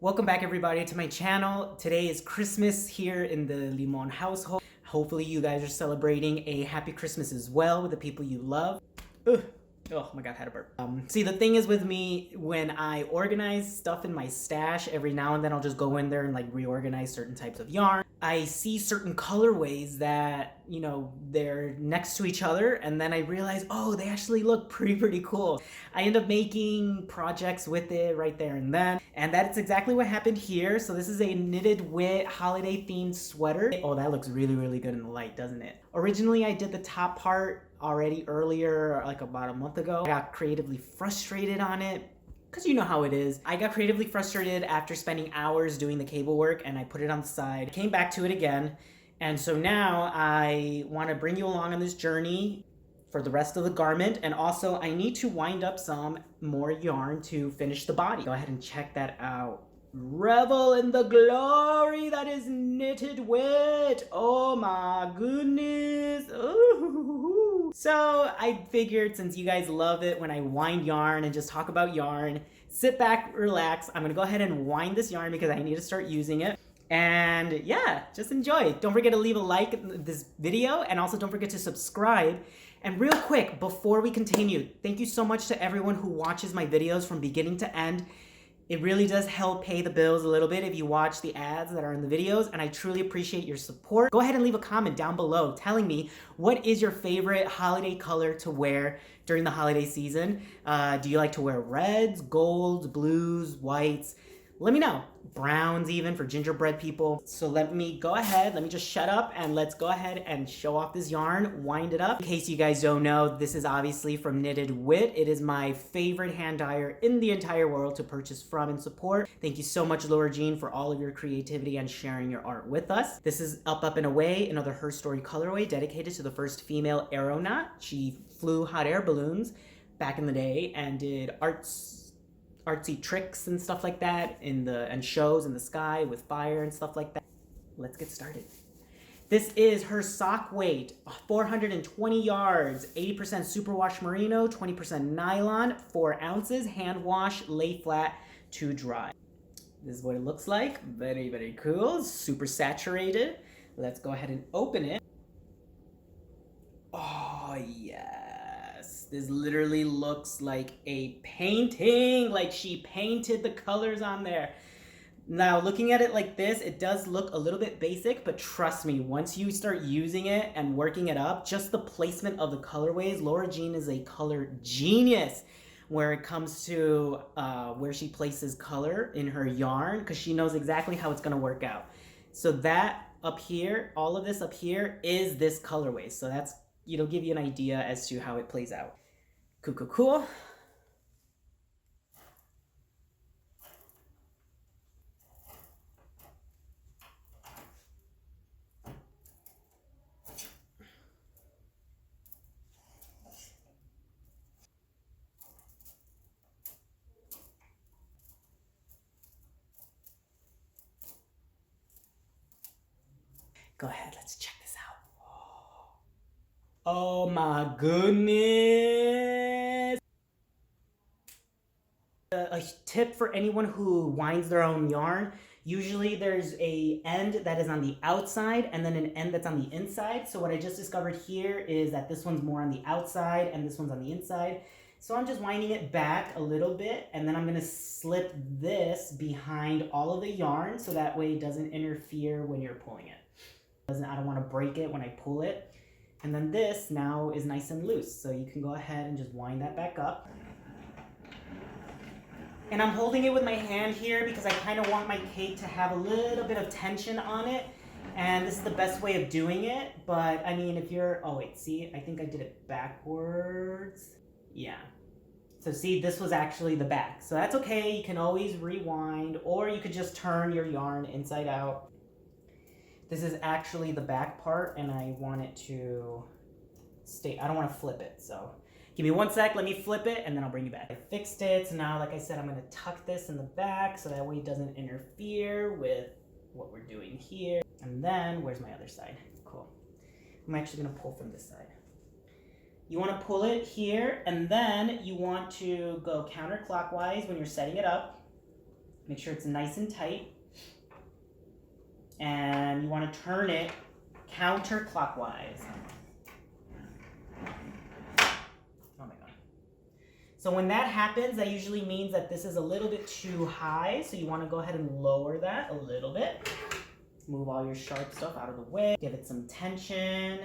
Welcome back everybody to my channel. Today is Christmas here in the LIMON household. Hopefully you guys are celebrating a happy Christmas as well with the people you love. Ugh. Oh my god, I had a burp. See, the thing is with me, when I organize stuff in my stash, every now and then I'll just go in there and like reorganize certain types of yarn. I see certain colorways that, you know, they're next to each other, and then I realize, oh, they actually look pretty cool. I end up making projects with it right there and then, and that's exactly what happened here. So this is a Knitted Wit holiday themed sweater. Oh, that looks really good in the light, doesn't it? Originally, I did the top part already earlier, like about a month ago. I got creatively frustrated on it, because you know how it is. I got creatively frustrated after spending hours doing the cable work, and I put it on the side, came back to it again, and so now I want to bring you along on this journey for the rest of the garment, and also I need to wind up some more yarn to finish the body. Go ahead and check that out. Revel in the glory that is Knitted Wit. Oh my goodness. Ooh. So I figured, since you guys love it when I wind yarn and just talk about yarn, sit back, relax. I'm gonna go ahead and wind this yarn because I need to start using it. And yeah, just enjoy. Don't forget to leave a like in this video, and also don't forget to subscribe. And real quick, before we continue, thank you so much to everyone who watches my videos from beginning to end. It really does help pay the bills a little bit if you watch the ads that are in the videos, and I truly appreciate your support. Go ahead and leave a comment down below telling me what is your favorite holiday color to wear during the holiday season. Do you like to wear reds, golds, blues, whites? Let me know. Browns even for gingerbread people. So let me just shut up and let's go ahead and show off this yarn, wind it up. In case you guys don't know, this is obviously from Knitted Wit. It is my favorite hand dyer in the entire world to purchase from and support. Thank you so much, Laura Jean, for all of your creativity and sharing your art with us. This is Up and Away, another Her Story colorway dedicated to the first female aeronaut. She flew hot air balloons back in the day and did artsy tricks and stuff like that and shows in the sky with fire and stuff like that. Let's get started. This is her sock weight, 420 yards, 80% superwash merino, 20% nylon, 4 ounces, hand wash, lay flat to dry. This is what it looks like. Very cool, super saturated. Let's go ahead and open it. Oh yeah. This literally looks like a painting, like she painted the colors on there. Now, looking at it like this, it does look a little bit basic, but trust me, once you start using it and working it up, just the placement of the colorways, Laura Jean is a color genius where it comes to where she places color in her yarn, because she knows exactly how it's gonna work out. So that up here, all of this up here is this colorway. So that's, it'll give you an idea as to how it plays out. Cool. Go ahead, let's check this out. Oh my goodness. A tip for anyone who winds their own yarn, usually there's a end that is on the outside and then an end that's on the inside. So what I just discovered here is that this one's more on the outside and this one's on the inside. So I'm just winding it back a little bit, and then I'm gonna slip this behind all of the yarn so that way it doesn't interfere when you're pulling it. I don't want to break it when I pull it. And then this now is nice and loose, so you can go ahead and just wind that back up. And I'm holding it with my hand here because I kind of want my cake to have a little bit of tension on it, and this is the best way of doing it. But I mean, if you're, oh wait, see, I think I did it backwards. Yeah. So see, this was actually the back. So that's okay, you can always rewind, or you could just turn your yarn inside out. This is actually the back part, and I want it to stay, I don't want to flip it, so give me 1 sec, let me flip it, and then I'll bring you back. I fixed it, so now, like I said, I'm going to tuck this in the back so that way it doesn't interfere with what we're doing here. And then, where's my other side? Cool. I'm actually going to pull from this side. You want to pull it here, and then you want to go counterclockwise when you're setting it up. Make sure it's nice and tight. And you want to turn it counterclockwise. Oh my God. So when that happens, that usually means that this is a little bit too high. So you want to go ahead and lower that a little bit. Move all your sharp stuff out of the way. Give it some tension.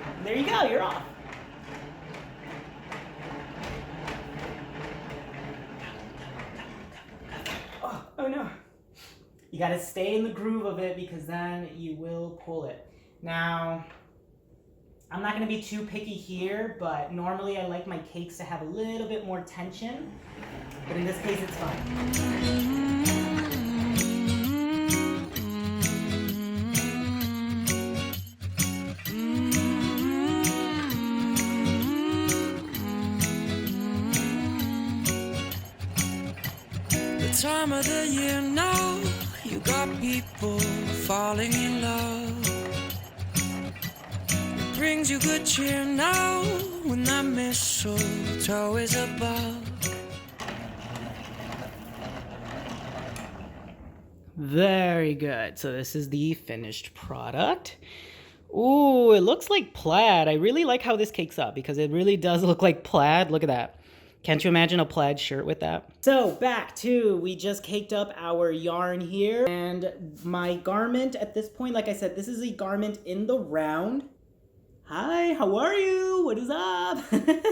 And there you go, you're off. Oh no. You gotta stay in the groove of it because then you will pull it. Now, I'm not gonna be too picky here, but normally I like my cakes to have a little bit more tension, but in this case it's fine. Time of the year now, you got people falling in love. It brings you good cheer now when that mistletoe is above. Very good. So this is the finished product. Ooh, it looks like plaid. I really like how this cake's up because it really does look like plaid. Look at that. Can't you imagine a plaid shirt with that? So back to, we just caked up our yarn here, and my garment at this point, like I said, this is a garment in the round. Hi, how are you? What is up?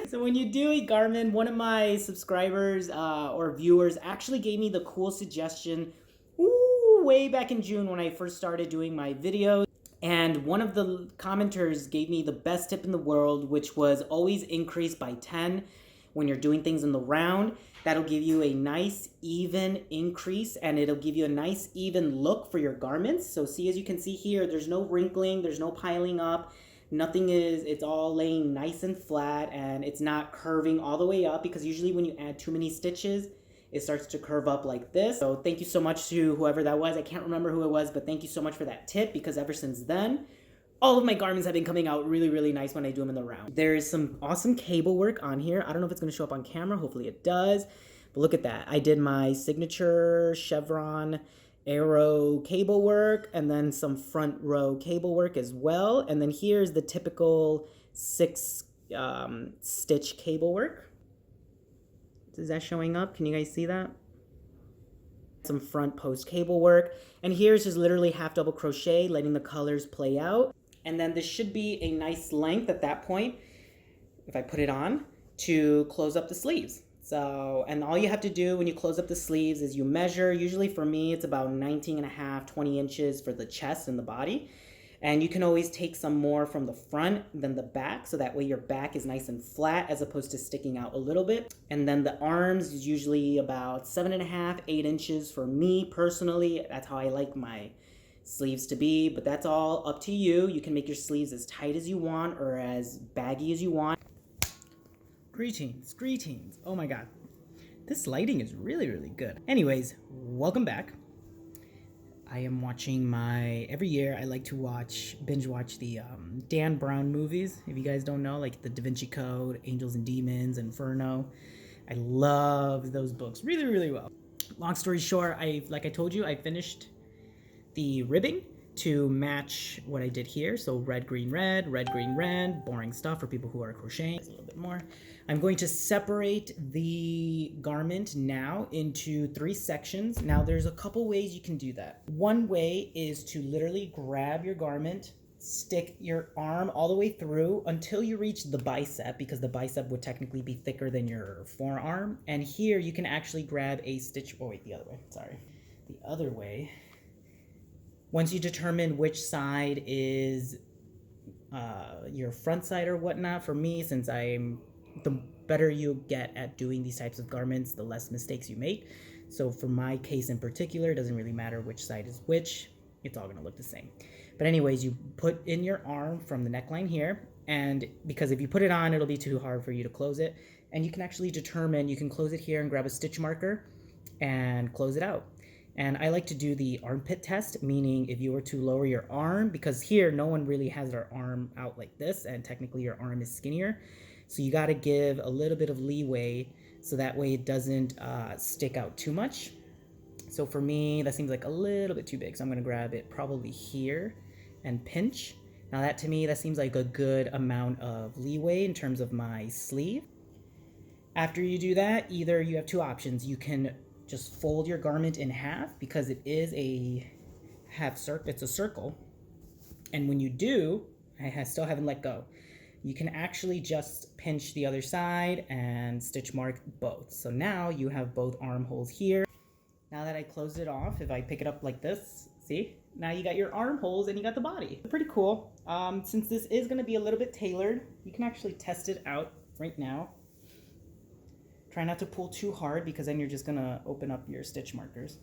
So when you do a garment, one of my subscribers or viewers actually gave me the cool suggestion way back in June when I first started doing my videos. And one of the commenters gave me the best tip in the world, which was always increase by 10. When you're doing things in the round, that'll give you a nice even increase and it'll give you a nice even look for your garments. So see, as you can see here, there's no wrinkling, there's no piling up, nothing is, it's all laying nice and flat and it's not curving all the way up because usually when you add too many stitches, it starts to curve up like this. So thank you so much to whoever that was. I can't remember who it was, but thank you so much for that tip because ever since then, all of my garments have been coming out really, really nice when I do them in the round. There is some awesome cable work on here. I don't know if it's going to show up on camera. Hopefully it does. But look at that. I did my signature chevron arrow cable work and then some front row cable work as well. And then here's the typical 6 stitch cable work. Is that showing up? Can you guys see that? Some front post cable work. And here's just literally half double crochet, letting the colors play out. And then this should be a nice length at that point, if I put it on, to close up the sleeves. So, and all you have to do when you close up the sleeves is you measure. Usually for me, it's about 19.5, 20 inches for the chest and the body. And you can always take some more from the front than the back, so that way your back is nice and flat as opposed to sticking out a little bit. And then the arms is usually about 7.5, 8 inches for me personally. That's how I like my sleeves to be, but that's all up to you. You can make your sleeves as tight as you want or as baggy as you want. Greetings, greetings. Oh my God. This lighting is really, really good. Anyways, welcome back. I am watching every year I like to binge watch the Dan Brown movies. If you guys don't know, like the Da Vinci Code, Angels and Demons, Inferno. I love those books really, really well. Long story short, like I told you, I finished the ribbing to match what I did here. So red, green, red, boring stuff for people who are crocheting. A little bit more. I'm going to separate the garment now into 3 sections. Now there's a couple ways you can do that. One way is to literally grab your garment, stick your arm all the way through until you reach the bicep, because the bicep would technically be thicker than your forearm. And here you can actually grab a stitch, oh wait, the other way, sorry. The other way, once you determine which side is your front side or whatnot, for me, since the better you get at doing these types of garments, the less mistakes you make. So for my case in particular, it doesn't really matter which side is which. It's all gonna look the same. But anyways, you put in your arm from the neckline here, and because if you put it on, it'll be too hard for you to close it. And you can actually determine, you can close it here and grab a stitch marker and close it out. And I like to do the armpit test, meaning if you were to lower your arm, because here no one really has their arm out like this, and technically your arm is skinnier. So you got to give a little bit of leeway so that way it doesn't stick out too much. So for me, that seems like a little bit too big. So I'm gonna grab it probably here and pinch. Now that to me, that seems like a good amount of leeway in terms of my sleeve. After you do that, either you have two options. You can just fold your garment in half because it is a half circle, it's a circle. And when you do, I still haven't let go. You can actually just pinch the other side and stitch mark both. So now you have both armholes here. Now that I closed it off, if I pick it up like this, see? Now you got your armholes and you got the body. Pretty cool. Since this is gonna be a little bit tailored, you can actually test it out right now. Try not to pull too hard because then you're just gonna open up your stitch markers.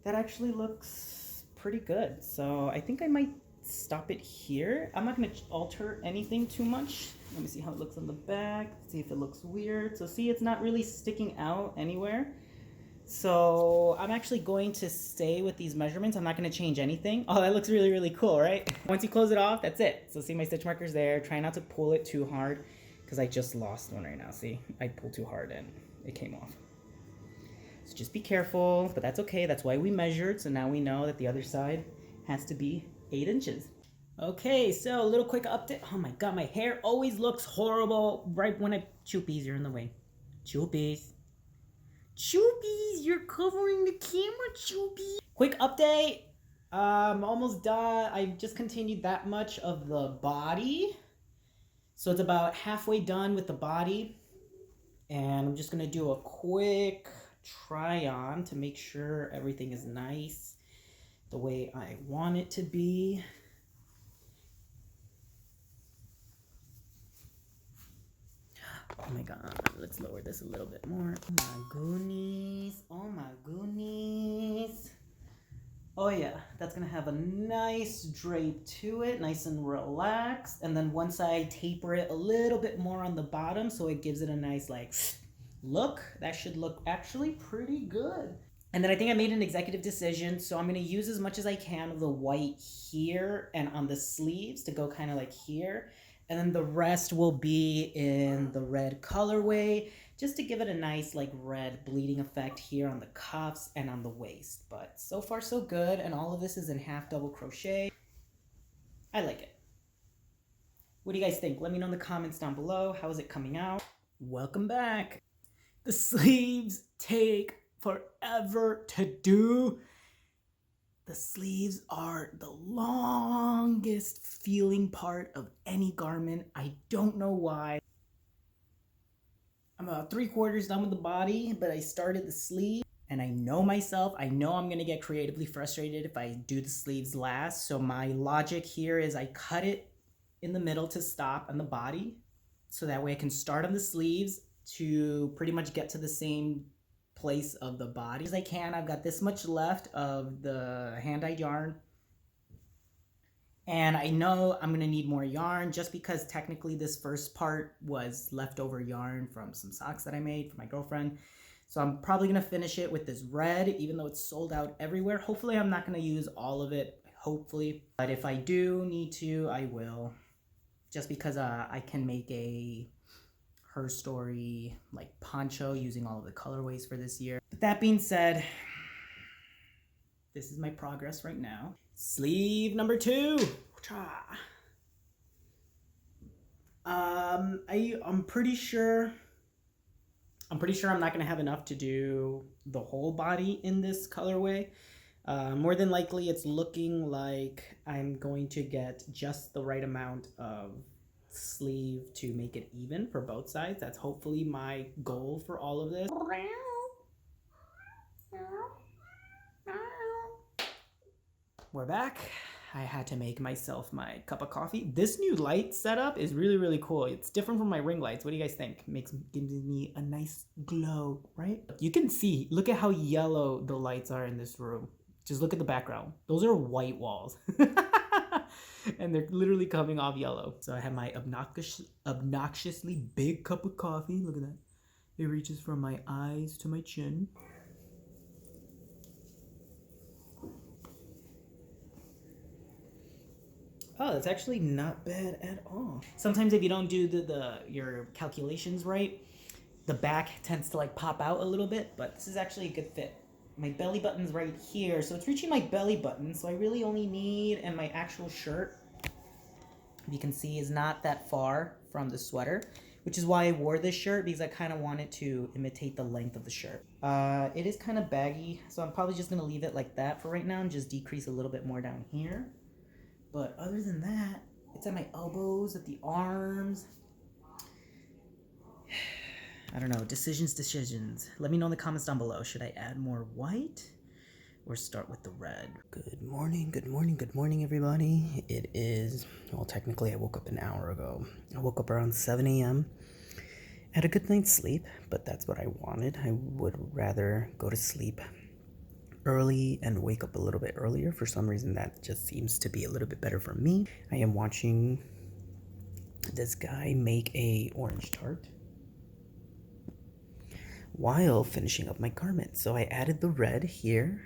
That actually looks pretty good. So I think I might stop it here. I'm not gonna alter anything too much. Let me see how it looks on the back, see if it looks weird. So see, it's not really sticking out anywhere. So I'm actually going to stay with these measurements. I'm not gonna change anything. Oh, that looks really, really cool, right? Once you close it off, that's it. So see my stitch markers there. Try not to pull it too hard because I just lost one right now. See, I pulled too hard and it came off. So just be careful, but that's okay. That's why we measured. So now we know that the other side has to be 8 inches. Okay, so a little quick update. Oh my God, my hair always looks horrible right when I... Choopies, you're in the way. Choopies. Choopies, you're covering the camera, Choopy. Quick update. Almost done. I just continued that much of the body. So it's about halfway done with the body. And I'm just gonna do a quick try on to make sure everything is nice the way I want it to be. Oh my God, let's lower this a little bit more. Oh my goodness, oh my goodness. Oh yeah, that's gonna have a nice drape to it, nice and relaxed. And then once I taper it a little bit more on the bottom so it gives it a nice like look, that should look actually pretty good. And then I think I made an executive decision, so I'm gonna use as much as I can of the white here and on the sleeves to go kind of like here. And then the rest will be in the red colorway, just to give it a nice like red bleeding effect here on the cuffs and on the waist. But so far so good, and all of this is in half double crochet. I like it. What do you guys think? Let me know in the comments down below. How is it coming out? Welcome back. The sleeves take forever to do. The sleeves are the longest feeling part of any garment. I don't know why. I'm about 3/4 done with the body, but I started the sleeve and I know myself. I know I'm gonna get creatively frustrated if I do the sleeves last. So my logic here is I cut it in the middle to stop on the body. So that way I can start on the sleeves to pretty much get to the same place of the body as I can. I've got this much left of the hand-dyed yarn, and I know I'm gonna need more yarn just because technically this first part was leftover yarn from some socks that I made for my girlfriend. So I'm probably gonna finish it with this red, even though it's sold out everywhere. Hopefully I'm not gonna use all of it, hopefully, but if I do need to, I will, just because I can make a Her Story like poncho using all of the colorways for this year. But that being said, this is my progress right now. Sleeve number 2. I'm pretty sure I'm not gonna have enough to do the whole body in this colorway. More than likely it's looking like I'm going to get just the right amount of sleeve to make it even for both sides. That's hopefully my goal for all of this. We're back. I had to make myself my cup of coffee. This new light setup is really, really cool. It's different from my ring lights. What do you guys think? Gives me a nice glow, right? You can see, look at how yellow the lights are in this room. Just look at the background. Those are white walls. And they're literally coming off yellow. So I have my obnoxiously big cup of coffee. Look at that. It reaches from my eyes to my chin. Oh, that's actually not bad at all. Sometimes if you don't do your calculations right, the back tends to like pop out a little bit, but this is actually a good fit. My belly button's right here, so it's reaching my belly button, so I really only need, and my actual shirt, you can see, is not that far from the sweater, which is why I wore this shirt, because I kind of wanted to imitate the length of the shirt. It is kind of baggy, so I'm probably just going to leave it like that for right now and just decrease a little bit more down here. But other than that, it's at my elbows, at the arms. I don't know, decisions. Let me know in the comments down below. Should I add more white or start with the red? Good morning, everybody. It is, well, technically I woke up an hour ago. I woke up around 7 a.m. Had a good night's sleep, but that's what I wanted. I would rather go to sleep early and wake up a little bit earlier. For some reason, that just seems to be a little bit better for me. I am watching this guy make a orange tart while finishing up my garment. So I added the red here,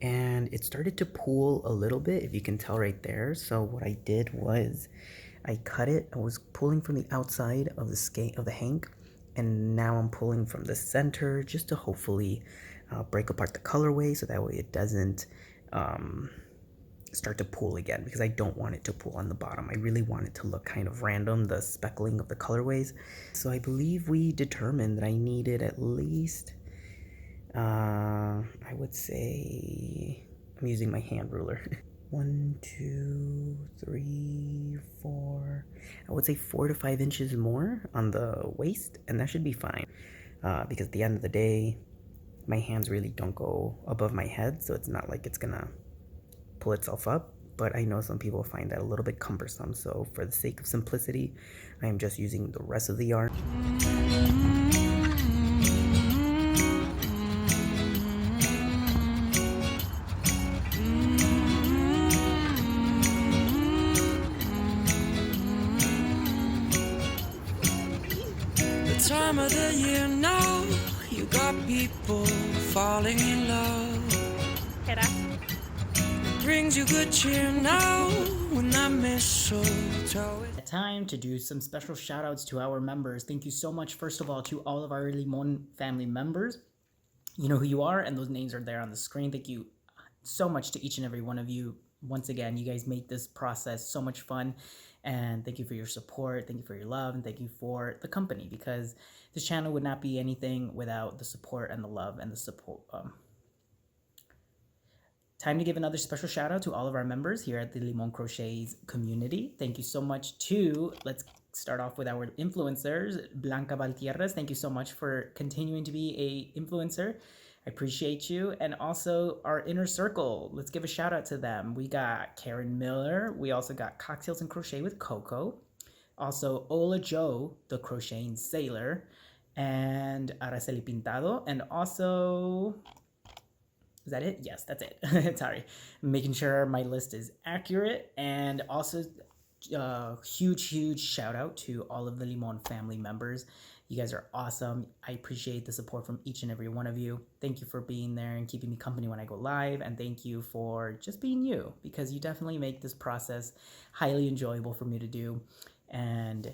and it started to pool a little bit, if you can tell right there. So what I did was I cut it. I was pulling from the outside of the skein of the hank, and now I'm pulling from the center just to hopefully break apart the colorway, so that way it doesn't start to pool again, because I don't want it to pool on the bottom. I really want it to look kind of random, the speckling of the colorways. So I believe we determined that I needed at least, I would say, I'm using my hand ruler. 1, 2, 3, 4. I would say 4 to 5 inches more on the waist, and that should be fine. Because at the end of the day, my hands really don't go above my head, so it's not like it's gonna pull itself up. But I know some people find that a little bit cumbersome, so for the sake of simplicity, I am just using the rest of the yarn. Time of the year now, you got people falling in love. It brings you good cheer now when that mistletoe is. Time to do some special shout outs to our members. Thank you so much, first of all, to all of our Limon family members. You know who you are, and those names are there on the screen. Thank you so much to each and every one of you. Once again, you guys make this process so much fun, and thank you for your support, thank you for your love, and thank you for the company, because this channel would not be anything without the support and the love and the support. Time to give another special shout out to all of our members here at the Limon Crochets community. Thank you so much to, let's start off with our influencers. Blanca Valtierras, thank you so much for continuing to be a influencer. I appreciate you. And also our inner circle. Let's give a shout out to them. We got Karen Miller. We also got Cocktails and Crochet with Coco. Also Ola Joe, the Crocheting Sailor. And Araceli Pintado. And also, is that it? Yes, that's it. Sorry. Making sure my list is accurate. And also huge shout out to all of the Limon family members. You guys are awesome. I appreciate the support from each and every one of you. Thank you for being there and keeping me company when I go live. And thank you for just being you, because you definitely make this process highly enjoyable for me to do. And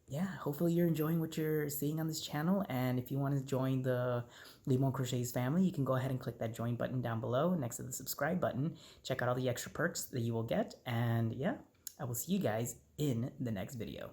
yeah, hopefully you're enjoying what you're seeing on this channel. And if you want to join the Limon Crochets family, you can go ahead and click that join button down below next to the subscribe button. Check out all the extra perks that you will get. And yeah, I will see you guys in the next video.